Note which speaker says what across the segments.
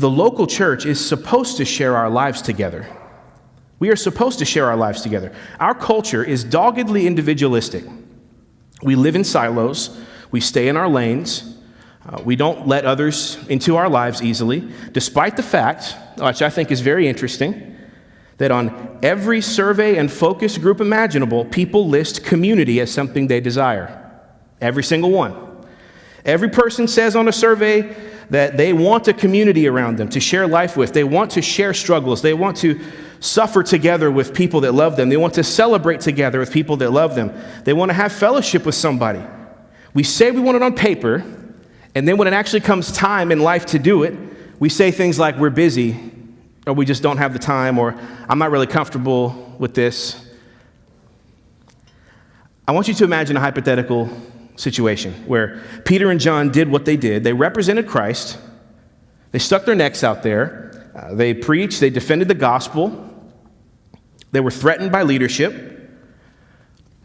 Speaker 1: the local church is supposed to share our lives together. We are supposed to share our lives together. Our culture is doggedly individualistic. We live in silos. We stay in our lanes. We don't let others into our lives easily, despite the fact, which I think is very interesting, that on every survey and focus group imaginable, people list community as something they desire. Every single one. Every person says on a survey that they want a community around them to share life with. They want to share struggles. They want to suffer together with people that love them. They want to celebrate together with people that love them. They want to have fellowship with somebody. We say we want it on paper, and then when it actually comes time in life to do it, we say things like we're busy, or we just don't have the time, or I'm not really comfortable with this. I want you to imagine a hypothetical situation where Peter and John did what they did. They represented Christ. They stuck their necks out there. They preached. They defended the gospel. They were threatened by leadership,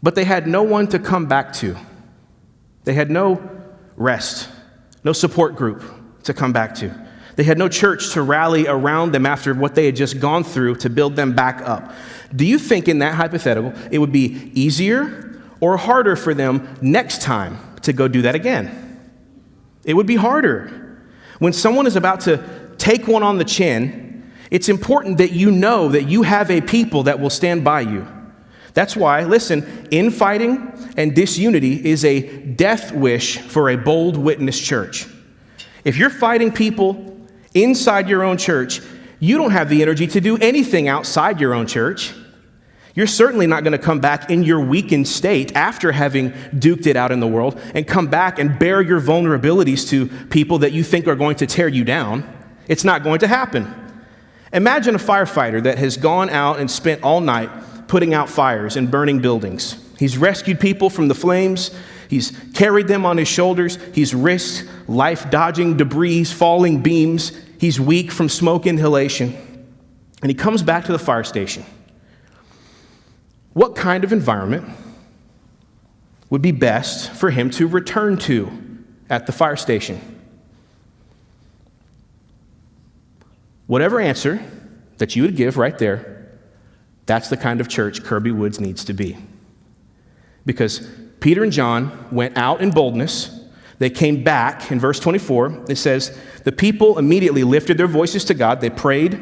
Speaker 1: but they had no one to come back to. They had no rest, no support group to come back to. They had no church to rally around them after what they had just gone through to build them back up. Do you think in that hypothetical it would be easier or harder for them next time to go do that again? It would be harder. When someone is about to take one on the chin, it's important that you know that you have a people that will stand by you. That's why, listen, infighting and disunity is a death wish for a bold witness church. If you're fighting people inside your own church, you don't have the energy to do anything outside your own church. You're certainly not going to come back in your weakened state after having duked it out in the world and come back and bear your vulnerabilities to people that you think are going to tear you down. It's not going to happen. Imagine a firefighter that has gone out and spent all night putting out fires and burning buildings. He's rescued people from the flames. He's carried them on his shoulders. He's risked life dodging debris, falling beams. He's weak from smoke inhalation. And he comes back to the fire station. What kind of environment would be best for him to return to at the fire station? Whatever answer that you would give right there, that's the kind of church Kirby Woods needs to be. Because Peter and John went out in boldness. They came back. In verse 24, it says, the people immediately lifted their voices to God. They prayed.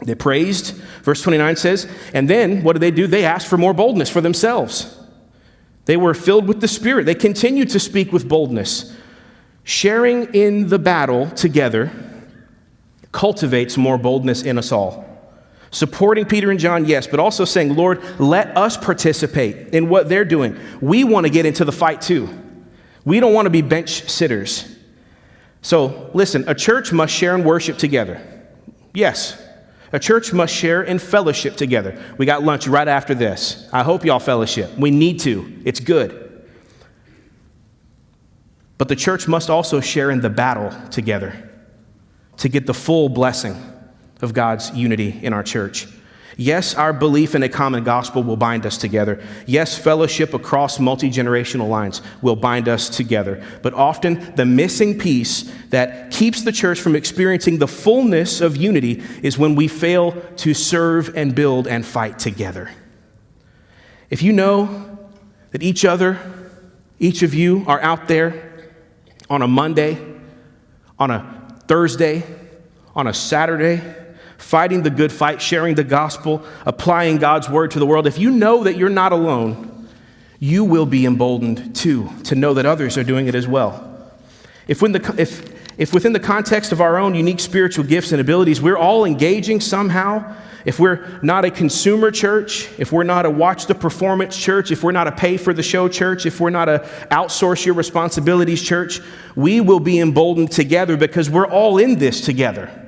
Speaker 1: They praised. Verse 29 says, and then what did they do? They asked for more boldness for themselves. They were filled with the Spirit. They continued to speak with boldness. Sharing in the battle together cultivates more boldness in us all. Supporting Peter and John, yes, but also saying, Lord, let us participate in what they're doing. We want to get into the fight too. We don't want to be bench sitters. So listen, a church must share in worship together. Yes. A church must share in fellowship together. We got lunch right after this. I hope y'all fellowship. We need to. It's good. But the church must also share in the battle together to get the full blessing of God's unity in our church. Yes, our belief in a common gospel will bind us together. Yes, fellowship across multi-generational lines will bind us together. But often the missing piece that keeps the church from experiencing the fullness of unity is when we fail to serve and build and fight together. If you know that each of you are out there on a Monday, on a Thursday, on a Saturday, fighting the good fight, sharing the gospel, applying God's word to the world, if you know that you're not alone, you will be emboldened too, to know that others are doing it as well. If within the context of our own unique spiritual gifts and abilities, we're all engaging somehow, if we're not a consumer church, if we're not a watch the performance church, if we're not a pay for the show church, if we're not a outsource your responsibilities church, we will be emboldened together because we're all in this together.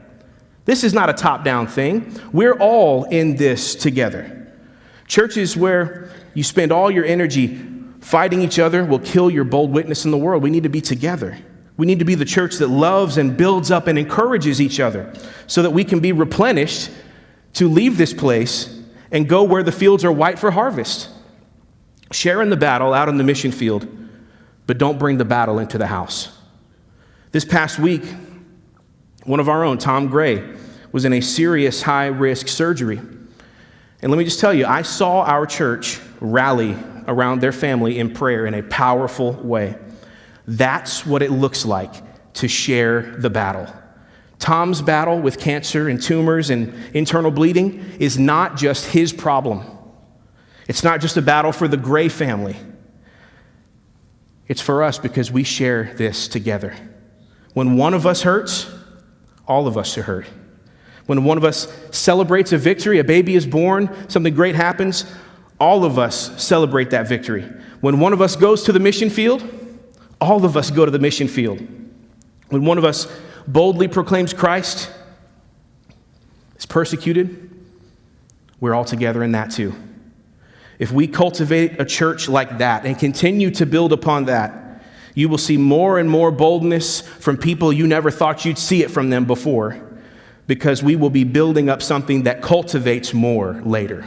Speaker 1: This is not a top-down thing. We're all in this together. Churches where you spend all your energy fighting each other will kill your bold witness in the world. We need to be together. We need to be the church that loves and builds up and encourages each other so that we can be replenished to leave this place and go where the fields are white for harvest. Share in the battle out on the mission field, but don't bring the battle into the house. This past week, One of our own, Tom Gray, was in a serious high-risk surgery. And let me just tell you, I saw our church rally around their family in prayer in a powerful way. That's what it looks like to share the battle. Tom's battle with cancer and tumors and internal bleeding is not just his problem. It's not just a battle for the Gray family. It's for us because we share this together. When one of us hurts, all of us are hurt. When one of us celebrates a victory, a baby is born, something great happens, all of us celebrate that victory. When one of us goes to the mission field, all of us go to the mission field. When one of us boldly proclaims Christ, is persecuted, we're all together in that too. If we cultivate a church like that and continue to build upon that, you will see more and more boldness from people you never thought you'd see it from them before, because we will be building up something that cultivates more later.